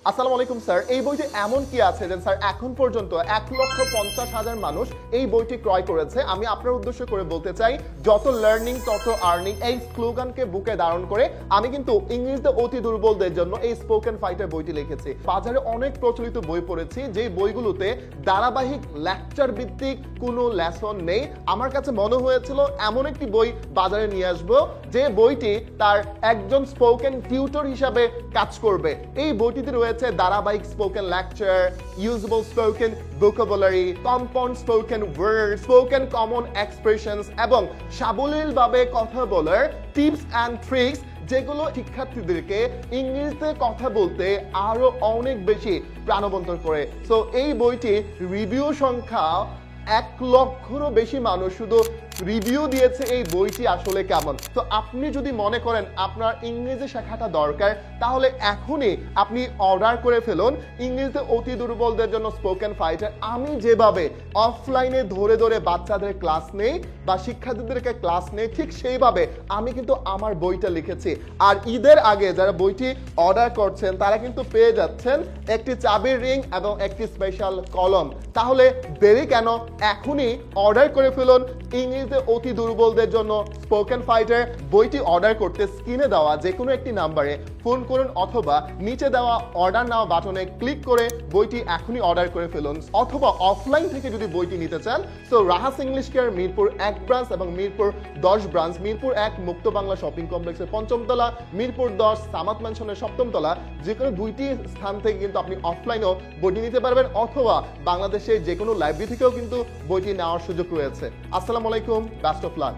আসসালামু আলাইকুম স্যার। এই বইটি এমন কি আছে যে স্যার এখন পর্যন্ত 1,50,000 মানুষ এই বইটি ক্রয় করেছে। আমি আপনার উদ্দেশ্য করে বলতে চাই, যত লার্নিং তত আর্নিং, এই স্লোগানকে বুকে ধারণ করে আমি কিন্তু ইংরেজিতে অতি দুর্বলদের জন্য এই স্পোকেন ফাইটার বইটি লিখেছি। বাজারে অনেক প্রচলিত বই পড়েছি যে বইগুলোতে ধারাবাহিক লেকচার ভিত্তিক কোনো লেসন নেই। আমার কাছে মনে হয়েছিল এমন একটি বই বাজারে নিয়ে আসবো যে বইটি তার একজন স্পোকেন টিউটর হিসাবে কাজ করবে। এই বইটিতে রয়েছে ধারাবাহিক spoken lecture, usable spoken vocabulary, compound spoken word, spoken common expressions এবং সাবলীলভাবে কথা বলার টিপস অ্যান্ড ট্রিক্স, যেগুলো শিক্ষার্থীদেরকে ইংরেজিতে কথা বলতে আরো অনেক বেশি প্রাণবন্ত করে। সো এই বইটি রিভিউ সংখ্যা 1 লক্ষেরও বেশি মানুষ শুধু রিভিউ দিয়েছে এই বইটি আসলে কেমন। তো আপনি যদি মনে করেন আপনার ইংরেজি শেখাটা দরকার, তাহলে এখনই আপনি অর্ডার করে ফেলুন ইংরেজিতে অতি দুর্বলদের জন্য স্পোকেন ফাইটার। আমি যেভাবে অফলাইনে ধরে ধরে বাচ্চাদের ক্লাস নেই বা শিক্ষার্থীদেরকে ক্লাস নেই, ঠিক সেইভাবে আমি কিন্তু আমার বইটা লিখেছি। আর ঈদের আগে যারা বইটি অর্ডার করছেন তারা কিন্তু পেয়ে যাচ্ছেন একটি চাবির রিং এবং একটি স্পেশাল কলম। তাহলে দেরি কেন, এখনই অর্ডার করে ফেলুন ইংরেজিতে অতি দুর্বলদের জন্য স্পোকেন ফাইটার। বইটি অর্ডার করতে স্ক্রিনে দেওয়া যে কোনো একটি নাম্বারে ফোন করুন অথবা নিচে দেওয়া অর্ডার নাও বাটনে ক্লিক করে বইটি এখনই অর্ডার করে ফেলুন। অথবা অফলাইন থেকে যদি বইটি নিতে চান, তো রাহাস ইংলিশ কেয়ার মিরপুর 1 ব্রাঞ্চ এবং মিরপুর 10 ব্রাঞ্চ, মিরপুর 1 মুক্ত বাংলা শপিং কমপ্লেক্সের 5ম তলা, মিরপুর 10 সামাত ম্যানশনের 7ম তলা, যে কোনো দুইটি স্থান থেকে কিন্তু আপনি অফলাইনেও বইটি নিতে পারবেন অথবা বাংলাদেশের যে কোনো লাইব্রেরি থেকেও কিন্তু বইটি নেওয়ার সুযোগ রয়েছে। আসসালামু আলাইকুম, বেস্ট অফ লাক।